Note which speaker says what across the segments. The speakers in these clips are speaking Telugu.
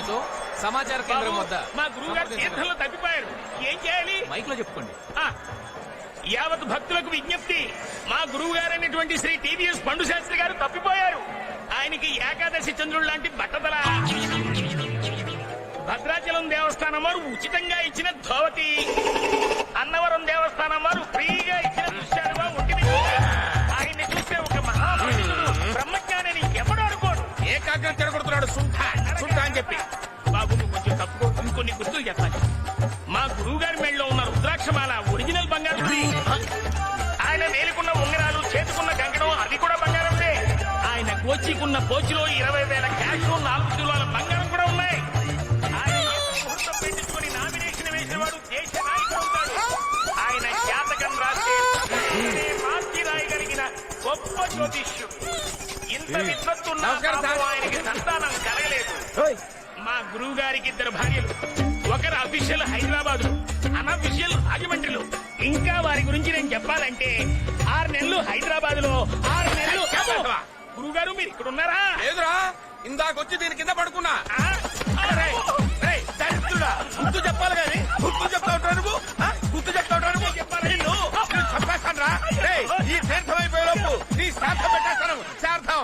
Speaker 1: సూచనతో సమాచార కేంద్రం వద్ద
Speaker 2: మా గురువు గారు తీర్థంలో తప్పిపోయారు. ఏం చేయాలి?
Speaker 1: మైక్ లో చెప్పుకోండి.
Speaker 2: యావత్ భక్తులకు విజ్ఞప్తి, మా గురువు గారైనటువంటి శ్రీ టీవీఎస్ పండు శాస్త్రి గారు తప్పిపోయారు. ఆయనకి ఏకాదశి చంద్రుడు లాంటి బట్టతల. భద్రాచలం దేవస్థానం వారు ఉచితంగా ఇచ్చిన ధోవతి, అన్నవరం దేవస్థానం వారు ఫ్రీగా ఇచ్చిన దృశ్యాలుగా ఒంటిని ఆయన్ని చూస్తే ఒక మహాపురుషుడు బ్రహ్మజ్ఞాని ఎవడు అనుకోడు.
Speaker 3: ఏకాగ్రం తిరగొడుతున్నాడు సుంఠ అని చెప్పి.
Speaker 2: బాబు నువ్వు కొంచెం తప్పుకో, ఇంకొన్ని గుర్తులు చెప్పాలి. మా గురువు గారి మెడలో ఉన్న రుద్రాక్షమాల ఒరిజినల్ బంగారం. ఆయన వేలుకున్న ఉంగరాలు, చేతుకున్న కంకణం అది కూడా బంగారందే. ఆయన గోచికున్న పోచిలో 20,000 క్యాష్, 4 కిలోల బంగారం కూడా ఉన్నాయి. ఆయన ముహూర్తం పెట్టించుకుని నామినేషన్ వేసిన వాడు దేశ నాయకుడు అవుతాడు. ఆయన జాతకం రాస్తే మార్చి రాయగలిగిన గొప్ప జ్యోతిష్యుడు. ఇంత విద్వత్తున్నా ఆయనకి సంతానం కలగలేదు. మా గురువు గారికి 2 భార్యలు. ఒకరు అఫీషియల్ హైదరాబాద్, అన్అఫీషియల్ రాజమండ్రిలో. ఇంకా వారి గురించి నేను చెప్పాలంటే 6 నెలలు హైదరాబాద్ లో, 6 నెలలు. గురువు గారు మీరు ఇక్కడ ఉన్నారా?
Speaker 3: లేదురా, ఇందాకొచ్చి దీని కింద పడుకున్నా. గుర్తు చెప్పాలి కానీ గుర్తు చెప్తా ఉంటావు నువ్వు. గుర్తు చెప్తా ఉంటావు నువ్వు. చెప్పేస్తాను రా. ఈ తీర్థం అయిపోయే లోపు నీ శ్రాద్ధం పెట్టేస్తాను. శ్రాద్ధం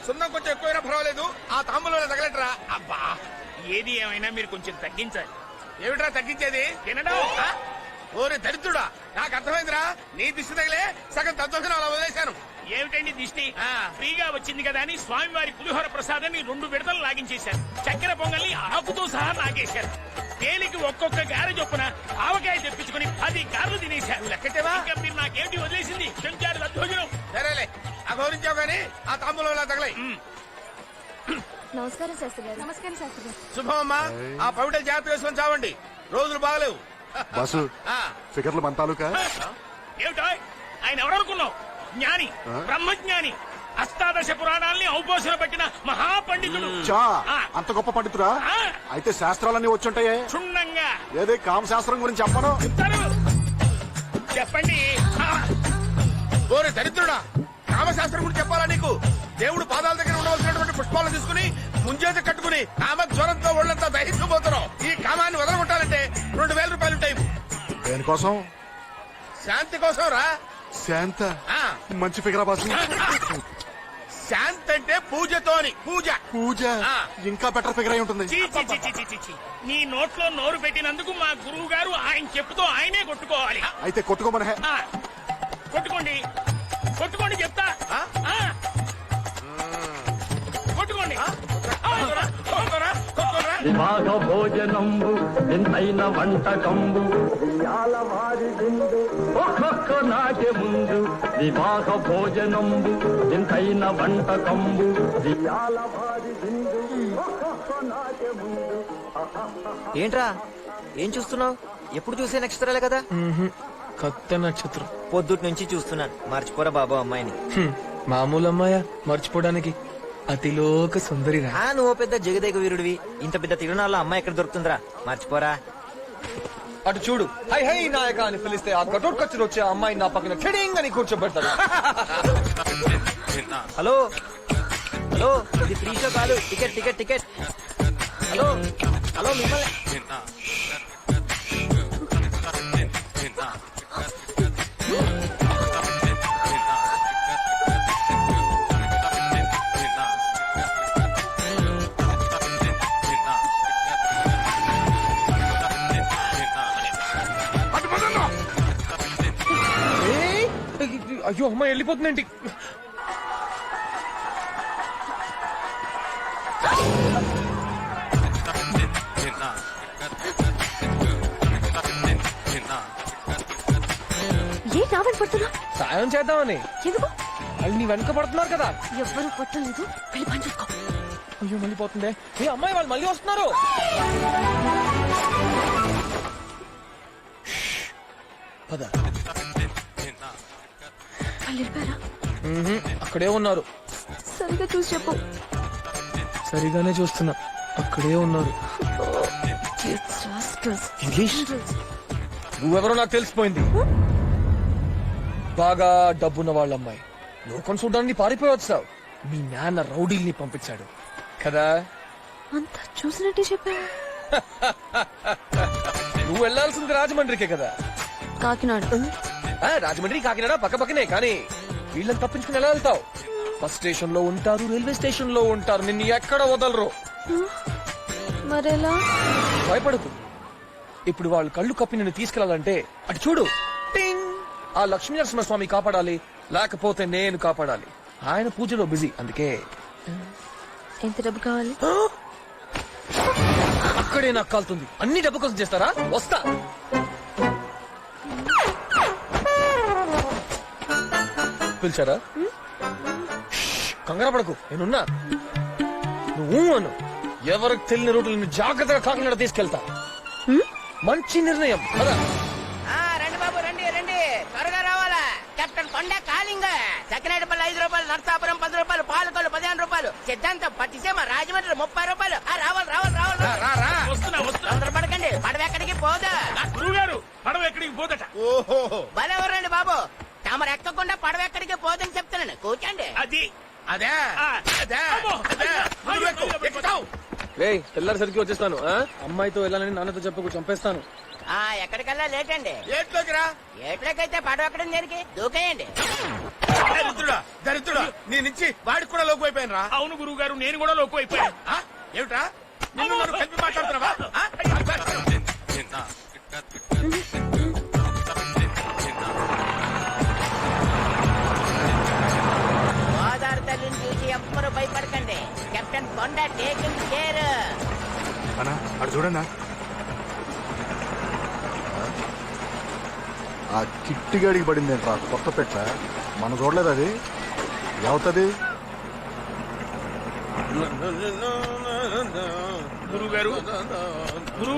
Speaker 3: సున్నం కొంచెం ఎక్కువైనా పర్వాలేదు. ఆ తాంబూలంలో తగలట్రా.
Speaker 2: అబ్బా ఏది ఏమైనా మీరు కొంచెం తగ్గించాలి.
Speaker 3: ఏమిట్రా తగ్గించేది?
Speaker 2: తినడం.
Speaker 3: ఓరే దరిద్రుడా, నాకు అర్థమైందిరా. నీ దిష్టి తగిలే సగం తత్వసం అలా వదిలేశాను.
Speaker 2: ఏమిటండి దిష్టి? ఫ్రీగా వచ్చింది కదా అని స్వామివారి పులిహోర ప్రసాదాన్ని 2 విడతలు లాగించేశారు. చక్కెర పొంగల్ని ఆకుతో సహా నాగేశారు. తేలికి ఒక్కొక్క గారె చొప్పున ఆవకాయ తెప్పించుకుని 10 గారెలు తినేశారు.
Speaker 3: లెక్కటేవా?
Speaker 2: ఇంకా మీరు నాకేమిటి వదిలేసింది? చెంచాడు దద్దోజనం.
Speaker 3: సరేలే, అఘోరించావు గానీ ఆ తాంబూలంలో తగలై.
Speaker 4: నమస్కారం శాస్త్రి గారు. నమస్కారం శాస్త్రి గారు.
Speaker 3: శుభమమ్మా. ఆ పవిటలు జాగ్రత్త వేసుకొని చావండి. రోజులు బాగలేవు.
Speaker 5: బాసు ఫిగర్లు మన తాలూకా.
Speaker 2: ఏమిటో ఆయన ఎవరనుకున్నావు? జ్ఞాని, బ్రహ్మజ్ఞాని, అష్టాదశ పురాణాల్ని ఔపోసన పట్టిన మహాపండితుడు.
Speaker 5: అంత గొప్ప పండితుడా? అయితే శాస్త్రాలన్నీ వచ్చుంటాయే
Speaker 2: క్షుణ్ణంగా.
Speaker 5: ఏదే కామశాస్త్రం గురించి చెప్పను.
Speaker 2: చెప్పండి.
Speaker 3: ఓరే దరిద్రుడా, కామశాస్త్రం గురించి చెప్పాలా నీకు? దేవుడు పాదాల దగ్గర ఉండవలసినటువంటి పుష్పాలను తీసుకుని ముంజేత కట్టుకుని కామ జ్వరంతో ఒళ్ళంతా దహించబోతున్నావు. ఈ కామాన్ని వదలగొట్టాలంటే 2,000 రూపాయలు ఉంటాయి.
Speaker 5: దేనికోసం?
Speaker 3: శాంతి కోసం రా.
Speaker 5: శాంత మంచి ఫిగరా బాసు.
Speaker 3: శాంతి అంటే పూజతో అని. పూజ
Speaker 5: పూజ ఇంకా బెటర్ ఫిగర్ అయి ఉంటుంది.
Speaker 2: నీ నోట్లో నోరు పెట్టినందుకు మా గురువు గారు ఆయన చెప్పుతో ఆయనే కొట్టుకోవాలి.
Speaker 5: అయితే కొట్టుకోమనే.
Speaker 2: కొట్టుకోండి, కొట్టుకోండి చెప్తా. కొట్టుకోండి.
Speaker 6: వివాహ భోజనంబు ఎంతైన వంటకంబు ఇయాల వారి విందు ఒక్కొక్క నాటి ముందు. వివాహ భోజనంబు ఎంతైన వంటకంబు ఇయాల వారి విందు ఒక్కొక్క నాటి ముందు.
Speaker 7: ఏంట్రా ఏం చూస్తున్నావు? ఎప్పుడు చూసే నక్షత్రాలే కదా.
Speaker 8: కొత్త నక్షత్రం
Speaker 7: పొద్దుటి నుంచి చూస్తున్నాను. మర్చిపోరా బాబు అమ్మాయిని.
Speaker 8: మామూలు అమ్మాయా మర్చిపోవడానికి? అతిలోక సుందరిరా.
Speaker 7: నువ్వు పెద్ద జగదేక వీరుడివి. ఇంత పెద్ద తిరునాళ్ళ అమ్మాయి ఎక్కడ దొరుకుతుందిరా? మర్చిపోరా.
Speaker 8: అటు చూడు, హై హై నాయక అని పిలిస్తే ఆ కటోట్కొచ్చి వచ్చే అమ్మాయి నా పక్కన చెడింగ్ అని కూర్చోబెడతాడు.
Speaker 7: హలో హలో, ఇది ఫ్రీ షో కాదు. Ticket ticket ticket. Hello hello, మిమ్మల్ని.
Speaker 8: అయ్యో అమ్మాయి వెళ్ళిపోతుందేంటి?
Speaker 4: ఏ నా వెంట పడుతున్నా?
Speaker 8: సాయం చేద్దామని.
Speaker 4: ఎందుకు?
Speaker 8: వాళ్ళు నీ వెనక పడుతున్నారు కదా.
Speaker 4: ఎవ్వరూ పట్టలేదు, వెళ్ళి పని చూసుకో.
Speaker 8: అయ్యో మళ్ళీ పోతుందే. ఏ అమ్మాయి వాళ్ళు మళ్ళీ వస్తున్నారు. పద.
Speaker 4: వాళ్ళు వెళ్ళిపోయారా?
Speaker 8: అక్కడే ఉన్నారు.
Speaker 4: సరిగా చూసి చెప్పు.
Speaker 8: సరిగానే చూస్తున్నా, అక్కడే ఉన్నారు. ఇంగ్లీష్ నువ్వెవరో నాకు తెలిసిపోయింది. బాగా డబ్బున్న వాళ్ళ అమ్మాయి. లోకం చూడడానికి పారిపోయి వచ్చావు. మీ నాన్న రౌడీల్ని పంపించాడు కదా.
Speaker 4: అంతా చూసినట్టే చెప్పా.
Speaker 8: నువ్వు వెళ్లాల్సింది రాజమండ్రికే కదా.
Speaker 4: కాకినాడ.
Speaker 8: రాజమండ్రి కాకినాడ పక్క పక్కనే, కానీ వీళ్ళని తప్పించుకుని ఎలా వెళ్తావు? బస్ స్టేషన్ లో ఉంటారు, రైల్వే స్టేషన్ లో ఉంటారు, నిన్ను ఎక్కడ వదలరు.
Speaker 4: మరెలా?
Speaker 8: భయపడకు. ఇప్పుడు వాళ్ళు కళ్ళు కప్పి నిన్ను తీసుకెళ్లాలంటే అటు చూడు. టింగ్! ఆ లక్ష్మీ నరసింహస్వామి కాపాడాలి, లేకపోతే నేను కాపాడాలి. ఆయన పూజలో బిజీ, అందుకే.
Speaker 4: ఎంత డబ్బు కావాలి?
Speaker 8: అక్కడే నాకు కాలుతుంది. అన్ని డబ్బు కోసం చేస్తారా? వస్తా. పిలిచారా? కంగారు పడకు, నేనున్నా. నువ్వు అను. ఎవరికి తెలియని రూట్లు నిన్ను జాగ్రత్తగా కాకినాడ తీసుకెళ్తా. మంచి నిర్ణయం. పద.
Speaker 7: రండి బాబు, రండి రండి, త్వరగా రావాలా. కెప్టెన్ కొండ కాలింగ. చక్కెనేటిపల్లి 5 రూపాయలు, నర్సాపురం 10 రూపాయలు, పాలకొల్లు 15 రూపాయలు, సిద్ధాంతం పట్టిసీమ రాజమండ్రి 30 రూపాయలు. రావాలి రావాలి రావాలి.
Speaker 2: వస్తున్నా.
Speaker 7: తొందరపడకండి, పడవ ఎక్కడికి పోదా.
Speaker 2: నా గురువు గారు పడవ ఎక్కడికి పోదట.
Speaker 3: ఓహో,
Speaker 7: బలెవరండి బాబు, తమరు ఎక్కకుండా పడవ ఎక్కడికి పోదని చెప్తున్నాను. కూర్చోండి.
Speaker 2: అది
Speaker 3: అదే
Speaker 2: ఆ.
Speaker 3: అదే
Speaker 2: అమ్మో.
Speaker 3: అదే. నువ్వు ఎక్కు, ఎక్కుతావు.
Speaker 8: తెల్లారిసరికి వచ్చేస్తాను. అమ్మాయితో వెళ్ళాలని నాన్నతో చెప్పకు, చంపేస్తాను.
Speaker 7: ఎక్కడికల్లా లేట్ అండి.
Speaker 3: ఏట్లోకి రా.
Speaker 7: ఏట్లోకైతే పడవ ఎక్కడ దేనికి దూకేయండి.
Speaker 3: దరిద్రుడా దరిద్రుడా, నీ నుంచి వాడికి కూడా లోకు అయిపోయాను రా.
Speaker 2: అవును గురువు గారు, నేను కూడా లోకు అయిపోయాను.
Speaker 3: ఏమిట్రా నిన్ను నన్ను కలిపి మాట్లాడుతున్నావా?
Speaker 7: గోదావరి తల్లిని చూసి ఎవ్వరూ భయపడకండి. కెప్టెన్ కొండ టేకింగ్ కేర్.
Speaker 5: అన్నా అటు చూడన్నా. ఆ కిట్టిగాడికి పడింది ఏంట్రా కొత్త పెట్ట. మన చూడలేదు అది. ఏమవుతుంది?
Speaker 2: గురువు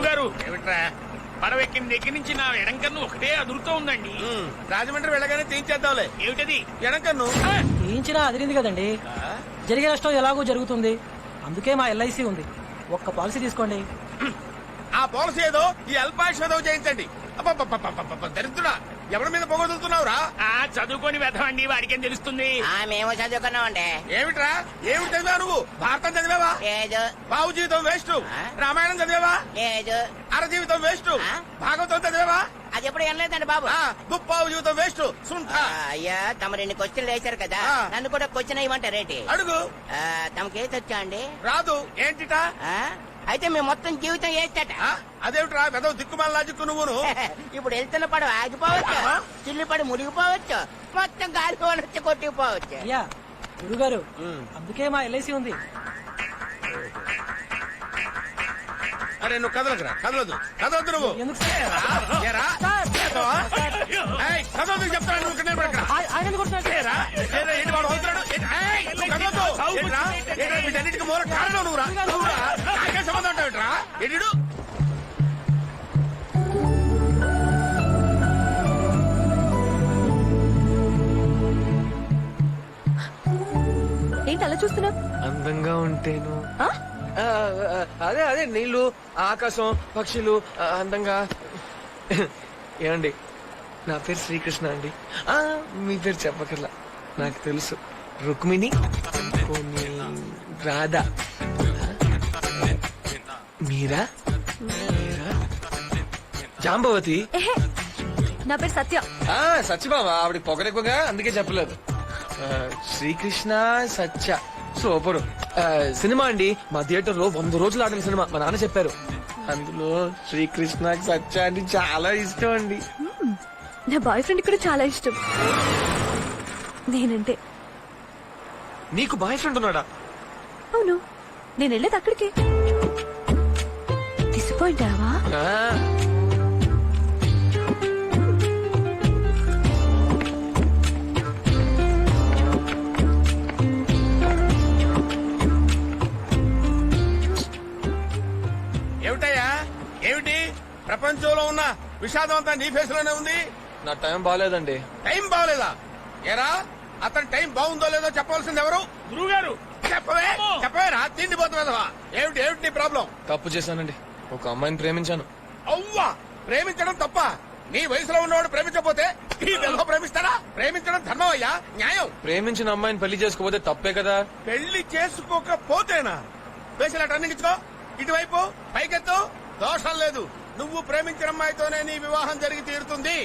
Speaker 2: గారు ఏమిట్రా, పడవ ఎక్కిన దగ్గర నుంచి నా ఎడంకన్ను ఒకటే అదురుతూ ఉందండి.
Speaker 3: రాజమండ్రి వెళ్ళగానే తీయించేద్దాంలే.
Speaker 2: ఏమిటది?
Speaker 3: ఎడంకన్ను
Speaker 9: తీయించినా అదిరింది కదండి. జరిగే నష్టం ఎలాగో జరుగుతుంది, అందుకే మా ఎల్ఐసి ఉంది. ఒక్క పాలసీ తీసుకోండి.
Speaker 3: ఆ పాలసీ ఏదో ఈ అల్పాయుష్ ఏదో చేయించండి. అబ్బబ్బబ్బబ్బబ్బబ్బ, దరిద్రుడా ఎవరి మీద పొగదులుతున్నావురా?
Speaker 2: చదువుకొని వెధవండి, వాడికేం తెలుస్తుంది.
Speaker 7: మేము చదువుకున్నామండి.
Speaker 3: ఏమిట్రా ఏమిటి చదివా నువ్వు? భారతం చదివావా?
Speaker 7: లేదు.
Speaker 3: బావు జీవితం వేస్ట్. రామాయణం చదివావా?
Speaker 7: లేదు.
Speaker 3: అర జీవితం వేస్ట్. భాగవతం చదివావా?
Speaker 7: అది ఎప్పుడు వినలేదండి బాబు.
Speaker 3: ముప్పావు జీవితం వేస్ట్. సుంఠ.
Speaker 7: అయ్యా, తమ 2 క్వశ్చన్లు వేశారు కదా, నన్ను కూడా క్వశ్చన్ వేయమంటారేంటి?
Speaker 3: అడుగు.
Speaker 7: తమకేసి వచ్చా అండి?
Speaker 3: రాదు. ఏంటిట?
Speaker 7: అయితే మేము మొత్తం జీవితం వేస్తట.
Speaker 3: అదేమిట్రా వెదవ దిక్కుమాల లాజిక్కు నువ్వును.
Speaker 7: ఇప్పుడు వెళ్తున్న పడవ ఆగిపోవచ్చు, చిల్లు పడి మునిగిపోవచ్చు, మొత్తం గాలి వచ్చి కొట్టుకుపోవచ్చు.
Speaker 9: అయ్యా గురుగారు, అందుకే మా ఎల్ఐసి ఉంది.
Speaker 3: అరే నువ్వు కదలకురా, కదలదు కదలద్దు నువ్వు.
Speaker 9: ఎందుకు సార్?
Speaker 3: ఏరా? ఏయ్, కదలదు చెప్తాను. నువ్వు ఇక్కడ నిలబడకురా.
Speaker 9: ఆయన కొడుతున్నాడు.
Speaker 3: ఏరా? ఏరా, ఏంటి వాడు వదులుతున్నాడు? ఏయ్, నువ్వు కదలొద్దు. ఏంట్రా? ఏంట్రా, వీటన్నిటికీ మూల కారణం నువ్వురా. నువ్వురా. నాకే సంబంధం ఉంటావుట్రా? ఎడిడు.
Speaker 4: ఏంటి అలా చూస్తున్నా?
Speaker 8: అందంగా ఉంటేను. అదే అదే నీళ్లు, ఆకాశం, పక్షులు అందంగా. ఏమండి, నా పేరు శ్రీకృష్ణ అండి. మీ పేరు చెప్పకర్లా, నాకు తెలుసు. రుక్మిణి, కొన్ని రాధ. మీరా? జాంబవతి.
Speaker 4: నా పేరు సత్య.
Speaker 8: సత్యబాబా, ఆవిడ పొగరెక్కువగా, అందుకే చెప్పలేదు. శ్రీకృష్ణ సత్య, సూపరు. సినిమా అండి, మా థియేటర్ లో 100 రోజులు ఆడిన సినిమా. మా నాన్న చెప్పారు, అందులో శ్రీకృష్ణ సత్య అంటే చాలా ఇష్టం అండి.
Speaker 4: నా బాయ్ ఫ్రెండ్ కూడా చాలా ఇష్టం. నేనంటే
Speaker 8: నీకు బాయ్ ఫ్రెండ్ ఉన్నాడా?
Speaker 4: అవును, నేను వెళ్ళేది అక్కడికి. డిసప్పాయింట్ అయ్యావా?
Speaker 8: ఆ,
Speaker 3: ఏమిటయ్యా ఏమిటి? ప్రపంచంలో ఉన్న విషాదం అంతా నీ ఫేస్ లోనే ఉంది.
Speaker 8: నా టైం బాగాలేదండి.
Speaker 3: టైం బాగలేదా? ఎరా అతని టైం బాగుందో లేదో చెప్పవలసింది ఎవరు?
Speaker 2: గురువు గారు
Speaker 3: చెప్పవే చెప్పవే రా తిండిపోతున్నదవా. ఏమిటి ఏమిటి నీ ప్రాబ్లం?
Speaker 8: తప్పు చేశానండి. ఒక అమ్మాయిని ప్రేమించాను.
Speaker 3: అవ్వా ప్రేమించడం తప్ప? నీ వయసులో ఉన్నవాడు ప్రేమించకపోతే ఈ వెధవ ప్రేమిస్తాడా? ప్రేమించడం ధర్మం అయ్యా, న్యాయం.
Speaker 8: ప్రేమించిన అమ్మాయిని పెళ్లి చేసుకోపోతే తప్పే కదా.
Speaker 3: పెళ్లి చేసుకోకపోతేనా? వేసిలా టర్నింగ్ ఇచ్చుకో, ఇటువైపు పైకెత్తు. దోషం లేదు, నువ్వు ప్రేమించిన అమ్మాయితోనే నీ వివాహం జరిగి తీరుతుంది.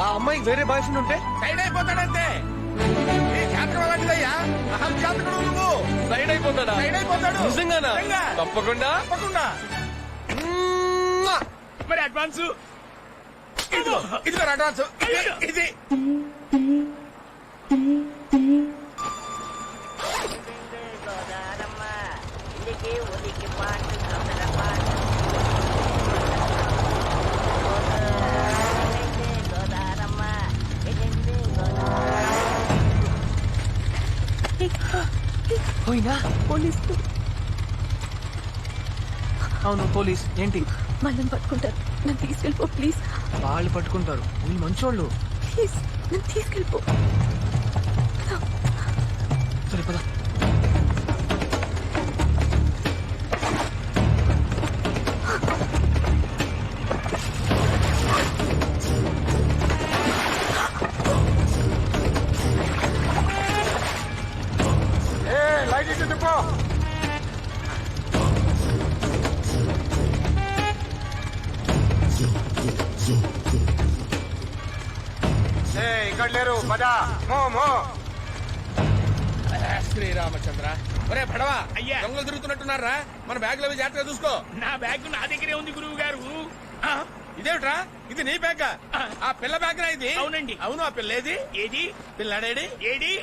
Speaker 8: ఆ అమ్మాయికి వేరే బాయ్ ఫ్రెండ్ ఉంటే
Speaker 3: సైడ్ అయిపోతాడంతే. నీ జాతకం అలాంటిదయ్యా, అహం జాతకుడు నువ్వు.
Speaker 8: సైడ్ అయిపోతాడా?
Speaker 3: సైడ్ అయిపోతాడు.
Speaker 8: నిజంగానా?
Speaker 3: నిజంగా.
Speaker 8: తప్పకుండా.
Speaker 3: తప్పకుండా.
Speaker 2: మరి అడ్వాన్స్
Speaker 3: ఇదిగో ఇదిగో అడ్వాన్స్. ఇది
Speaker 8: పోయినా?
Speaker 4: పోలీస్
Speaker 8: అవును పోలీస్. ఏంటి?
Speaker 4: వాళ్ళని పట్టుకుంటారు, నన్ను తీసుకెళ్ళిపో ప్లీజ్.
Speaker 8: వాళ్ళు పట్టుకుంటారు, వీళ్ళు మంచోళ్ళు.
Speaker 4: ప్లీజ్ నన్ను తీసుకెళ్ళిపో.
Speaker 8: సరే పద.
Speaker 3: లైట్ ఇచ్చి తిప్పో. ఇక్కడ లేరు పదా. శ్రీరామచంద్ర, ఒరే పడవా
Speaker 2: అయ్యా.
Speaker 3: దొంగలు తిరుగుతున్నట్టున్నారా? మన బ్యాగ్ లో జాగ్రత్తగా చూసుకో.
Speaker 2: నా బ్యాగ్ నా దగ్గరే ఉంది గురువు గారు.
Speaker 3: ఇదేమిట్రా, ఇది నీ బ్యాగ్? ఆ పిల్ల బ్యాగ్ నా ఇది?
Speaker 2: అవునండి.
Speaker 3: అవును, ఆ పిల్ల ఏది?
Speaker 2: ఏది?
Speaker 3: పిల్లాడేడి?
Speaker 2: ఏడి?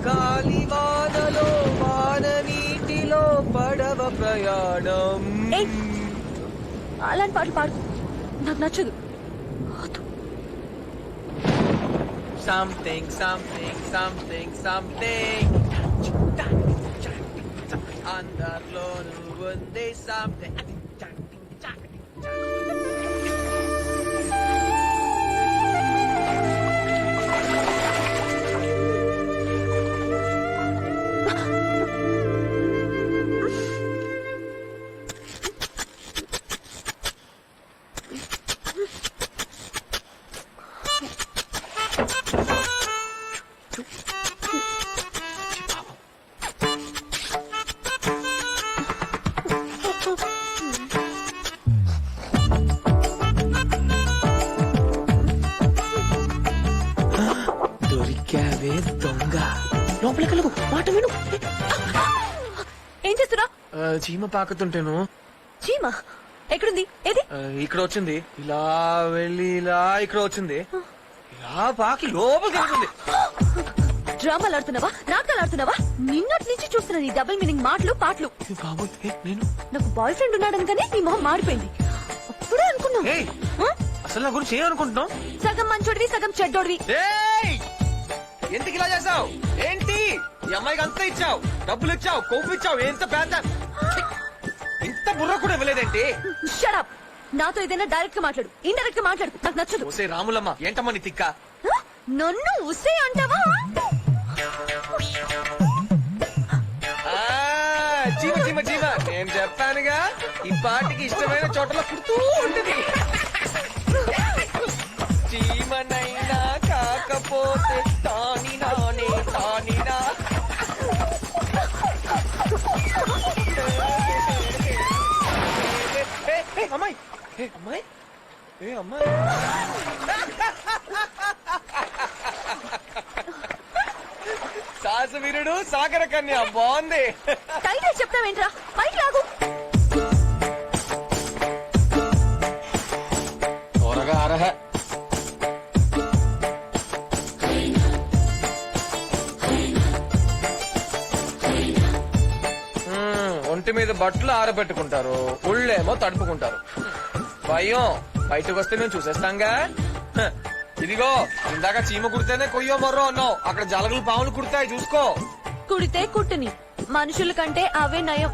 Speaker 8: గాలివానలో వాన నీటిలో పడవ ప్రయాణం.
Speaker 4: ఏయ్, అలాంటి పాటలు పాడు, నాకు నచ్చదు.
Speaker 8: సంథింగ్ సంథింగ్ సంథింగ్ సంథింగ్ అందరిలో ఉంది సంథింగ్. దొరికావే దొంగ. లోపలికి వెళ్ళకు, మాట విను.
Speaker 4: ఏం చేస్తున్నా?
Speaker 8: చీమ పాకుతుంటేను.
Speaker 4: చీమా ఎక్కడుంది? ఏది?
Speaker 8: ఇక్కడ వచ్చింది, ఇలా వెళ్ళి ఇలా ఇక్కడ వచ్చింది, ఇలా పాకి లోపలికి వెళ్తుంది.
Speaker 4: డ్రామాలు ఆడుతున్నావా, నాటకాలు ఆడుతున్నావా? నిన్నటి నుంచి చూస్తున్నా నీ డబుల్ మీనింగ్ మాటలు పాటలు.
Speaker 8: బాబు నేను
Speaker 4: నాకు బాయ్ ఫ్రెండ్ ఉన్నాడనుకనే నీ మొహం మాడిపోయింది. అప్పుడే అనుకున్నా.
Speaker 8: ఏయ్, అసలు నా గురించి ఏమనుకుంటున్నావు?
Speaker 4: సగం మంచోడివి, సగం చెడ్డోడివి.
Speaker 8: ఏయ్, ఎందుకు ఇలా చేసావు? ఏంటి ఈ అమ్మాయికి అంతా ఇచ్చావు, డబ్బులు ఇచ్చావు, కొవ్వు ఇచ్చావు, ఎంత పెద్ద ఇంత బుర్ర కూడా ఇవ్వలేదేంటి?
Speaker 4: Shut up. నాతో ఏదైనా డైరెక్ట్ గా మాట్లాడు, ఇండైరెక్ట్ గా మాట్లాడు, నాకు నచ్చదు.
Speaker 8: ఓసే రాములమ్మ, ఏంటమ్మా నీ తిక్క?
Speaker 4: నన్ను ఉస్సే అంటావా?
Speaker 8: చీమ చీమ చీమ, నేను చెప్పానుగా ఈ పాటికి ఇష్టమైన చోటలో పుడుతూ ఉంటుంది. చీమనైనా కాకపోతే తాని నానే తానినా. అమ్మాయి, అమ్మాయి, అమ్మాయి. సాహస వీరుడు సాగర కన్య బాగుంది.
Speaker 4: టైటిల్ చెప్తావేంట్రా? పైకి లాగు.
Speaker 8: ఒంటి మీద బట్టలు ఆరబెట్టుకుంటారు, ఒళ్ళేమో తడుపుకుంటారు. భయం బయటకు వస్తే మేము చూసేస్తాంగా. హ, ఇదిగో ఇందాక చీమ కుడితేనే కొయ్యో మర్రో అన్నావు, అక్కడ జలగలు పాములు కుడతాయి చూసుకో.
Speaker 4: కుడితే కుట్టుని, మనుషుల కంటే అవే నయం.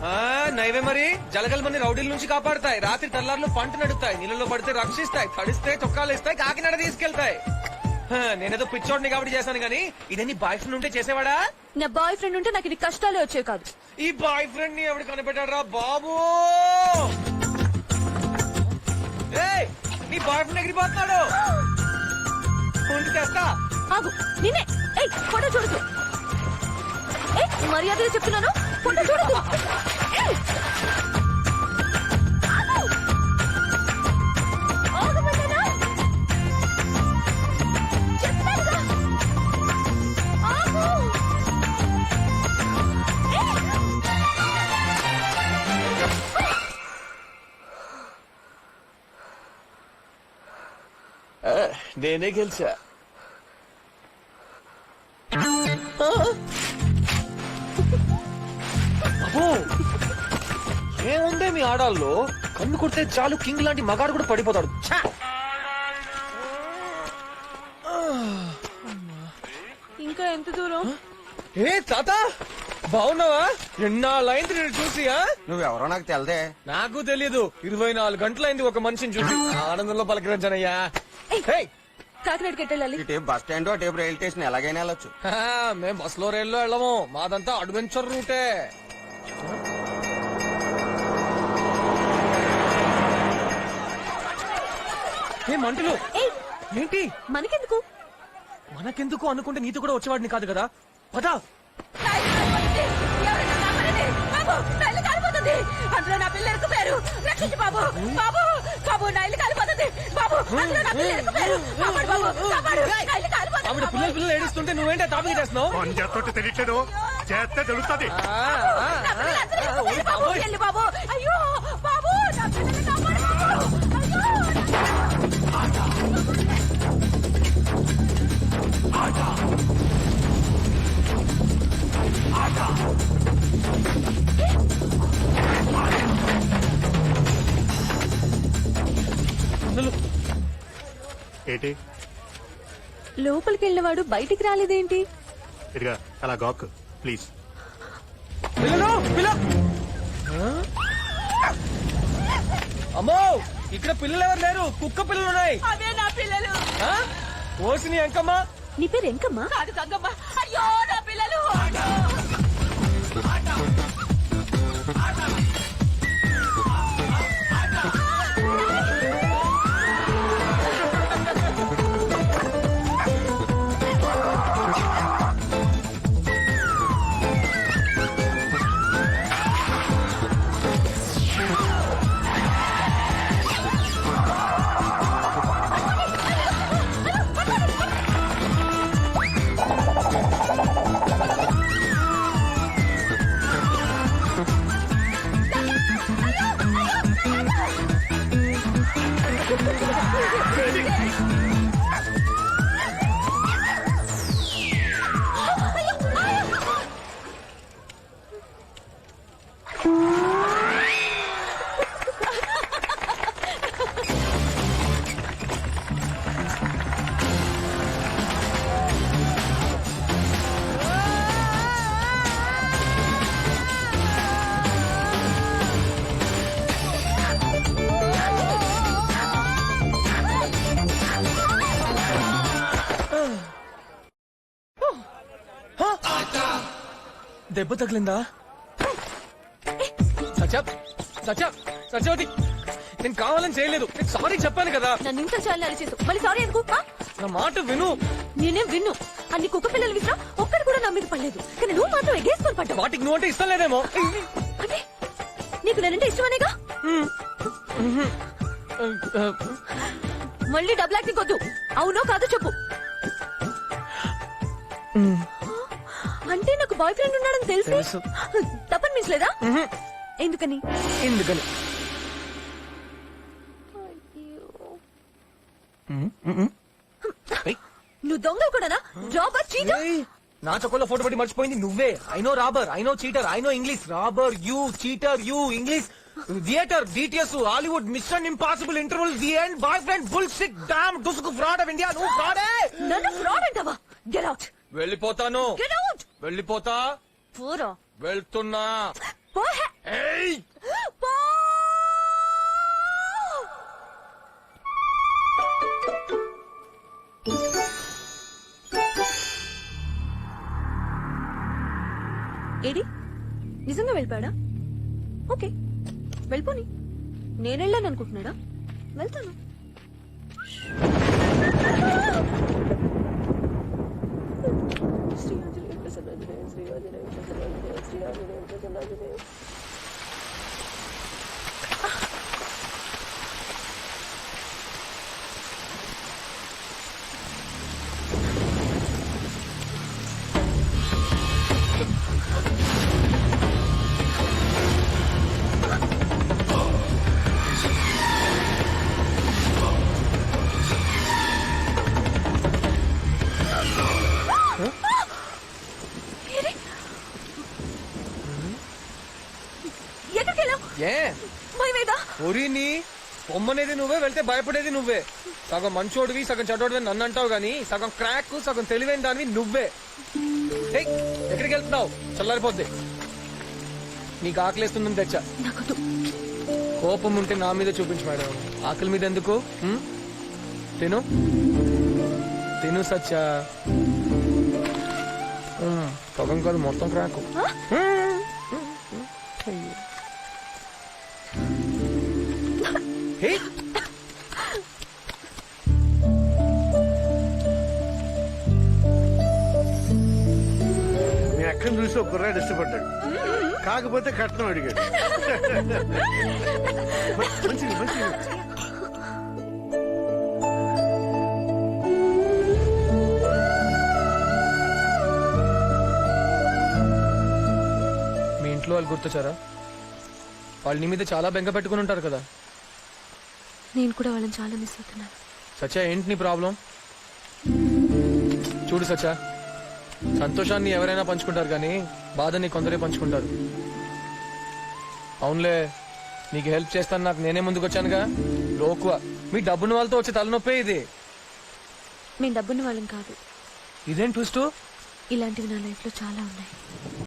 Speaker 8: నైవే మరి. జలగలు మన రౌడీల నుంచి కాపాడతాయి, రాత్రి తెల్లార్లు పంట నడుతాయి, నీళ్ళలో పడితే రక్షిస్తాయి, తడిస్తే చొక్కాలు ఇస్తాయి, కాకినాడ తీసుకెళ్తాయి. నేనేదో పిచ్చోడిని కాబట్టి చేశాను గానీ ఇదన్నీ బాయ్ ఫ్రెండ్ ఉంటే చేసేవాడా?
Speaker 4: నా బాయ్ ఫ్రెండ్ ఉంటే నాకు ఇది కష్టాలే వచ్చే కాదు.
Speaker 8: ఈ బాయ్ ఫ్రెండ్ ని ఎవడు కనిపెట్టాడు బాబు? ఏయ్, నీ బాయ్ ఫ్రెండ్ ఎగిరిపోతున్నాడు. ఉండి తెస్తా.
Speaker 4: ఆగు, నేనే. ఏయ్, ఫోటో చూడదు. ఏయ్, మర్యాదగా చెప్తున్నాను, ఫోటో చూడదు. ఏయ్, ఆగు. ఆగమన్నానా? చెప్తానుగా. ఆగు. ఏయ్.
Speaker 8: నేనే గెలిచా. అబ్బో, ఏముందే మీ ఆడాల్లో? కన్ను కొడితే చాలు కింగ్ లాంటి మగాడు కూడా పడిపోతాడు. ఛా!
Speaker 4: ఇంకా ఎంత దూరం?
Speaker 8: ఏ తాత, బాగున్నావా? ఎన్నాళ్ళైంది నేను చూసి.
Speaker 3: నువ్వెవరో నాకు తెలదే.
Speaker 8: నాకు తెలీదు, 24 గంటలైంది ఒక మనిషిని చూసి. ఆనందంలో పలకరించానయ్యా.
Speaker 4: ఏయ్, కాకినాడకి ఎట్టెళ్ళాలి?
Speaker 3: ఇటేపు బస్ స్టాండ్ అటేపు రైల్ స్టేషన్ ఎలాగైనా వెళ్ళొచ్చు.
Speaker 8: మేం బస్ లో రైల్లో వెళ్ళము, మాదంతా అడ్వెంచర్ రూటే. ఏ మంటలు
Speaker 4: ఏయ్,
Speaker 8: ఏంటి?
Speaker 4: మనకెందుకు?
Speaker 8: మనకెందుకు అనుకుంటే నీతో కూడా వచ్చేవాడిని కాదు కదా. పదా.
Speaker 4: అందులో నా పిల్ల ఇరుక్కుపోయారు. రక్షించు బాబు, బాబు, బాబు, నా ఇల్లు కాలిపోతుంది. బాబు, అందులో నా పిల్ల ఇరుక్కుపోయారు. కాపాడు బాబు, కాపాడు, నా ఇల్లు కాలిపోతుంది.
Speaker 8: ఆవిడ పిల్లలు ఏడుస్తుంటే నువ్వేంటే తాపిక చేస్తున్నావు?
Speaker 3: తెలియట్లేదు, చేస్తే తెలుస్తుంది.
Speaker 4: నా పిల్లలు అందరూ ఇరుక్కుపోయారు బాబు, వెళ్ళు బాబు. అయ్యో బాబు, నా పిల్లల్ని కాపాడు బాబు.
Speaker 3: ఏంటి
Speaker 4: లోపలికి వెళ్ళినవాడు బయటికి రాలేదేంటి?
Speaker 3: ఇదిగా అలా గాక్ ప్లీజ్.
Speaker 8: అమ్మో, ఇక్కడ పిల్లలు ఎవరు లేరు, కుక్క పిల్లలు ఉన్నాయి.
Speaker 4: అవే నా పిల్లలు.
Speaker 8: ఓసిని అంకమ్మా.
Speaker 4: నీ పేరు ఎంకమ్మా? కాదు గంగమ్మ. అయ్యో నా పిల్లలు.
Speaker 8: దెబ్బ తగిలిందా? సత్యవతి, నేను కావాలని చేయలేదు, నేను సారీ చెప్పాను కదా.
Speaker 4: నన్ను ఇంత చాలా అరిచేసు, మళ్ళీ సారీ ఎందుకు?
Speaker 8: నా మాట విను.
Speaker 4: నేనేం విన్ను. అన్ని కుక్క పిల్లలు విసిరా, ఒక్కడు కూడా నా మీద పడలేదు. కానీ నువ్వు మాత్రం ఎగేసుకొని పడ్డావు.
Speaker 8: వాటికి నువ్వు అంటే ఇష్టం లేదేమో.
Speaker 4: అంటే నీకు నేనంటే ఇష్టమనేగా? మళ్ళీ డబుల్ యాక్టింగ్ వద్దు. అవునో కాదో చెప్పు. అంటే నాకు బాయ్ ఫ్రెండ్ ఉన్నాడని తెలిసి తప్పనిపించలేదా? ఎందుకని? నువ్వు దొంగ కూడానా? జాబర్ చీటర్?
Speaker 8: నా చొక్కలో ఫోటో పెట్టి మర్చిపోయింది నువ్వే. I no robber, I no cheater, I no English. Robber you, cheater you, English, theatre, DTS, Hollywood, mission impossible, interval, the end, boyfriend, bullshit, damn, డుసుకు, ఫ్రాడ్ ఆఫ్ ఇండియా. నువ్వు ఫ్రాడే.
Speaker 4: నన్ను ఫ్రాడ్ అంటావా? Get out.
Speaker 8: వెళ్ళిపోతాను.
Speaker 4: Get out.
Speaker 8: వెళ్ళిపోతా.
Speaker 4: పోరా.
Speaker 8: వెళ్తున్నా.
Speaker 4: పో.
Speaker 8: ఏయ్
Speaker 4: పో. ఏడి నిజంగా వెళ్ళిపోయాడా? ఓకే వెళ్ళిపోని. నేను వెళ్ళాను అనుకుంటున్నాడా? వెళ్తాను. ఎక్కడికి వెళ్ళావు?
Speaker 8: ఏ
Speaker 4: భయమేదా?
Speaker 8: ఒరిని పొమ్మనేది నువ్వే, వెళ్తే భయపడేది నువ్వే. సగం మంచోడివి, సగం చెడ్డోడివి నన్ను అంటావు గానీ సగం క్రాక్, సగం తెలివైన దానివి నువ్వే. ఏయ్, ఎక్కడికి వెళ్తున్నావు? చల్లారిపోద్ది. నీకు ఆకలిస్తుందని తెచ్చా.
Speaker 4: నాకొద్దు.
Speaker 8: కోపం ఉంటే నా మీద చూపించు మేడం. ఆకలి మీద ఎందుకు? తిను తిను సచ్చా. సగం కాదు మొత్తం క్రాక్. హే
Speaker 3: మీ అక్కను చూసి ఒక కుర్రాడు ఇష్టపడ్డాడు, కాకపోతే కట్నం అడిగాడు. మంచిది మంచిది.
Speaker 8: మీ ఇంట్లో వాళ్ళు గుర్తొచ్చారా? వాళ్ళు నీ మీద చాలా బెంగ పెట్టుకుని ఉంటారు కదా.
Speaker 4: నేను కూడా వాళ్ళని చాలా మిస్ అవుతున్నాను.
Speaker 8: సచ్చా, ఏంటి నీ ప్రాబ్లం? చూడు సచ్చా, సంతోషాన్ని ఎవరైనా పంచుకుంటారు కానీ బాధని కొందరే పంచుకుంటారు. అవునులే, నీకు హెల్ప్ చేస్తాను, నాకు నేనే ముందుకు వచ్చానుగా. లోకువ మీ డబ్బున్న వాళ్ళతో వచ్చే తలనొప్పే ఇది.
Speaker 4: మేము డబ్బున్న వాళ్ళం కాదు.
Speaker 8: ఇదేం ట్విస్ట్?
Speaker 4: ఇలాంటివి నా లైఫ్ లో చాలా ఉన్నాయి.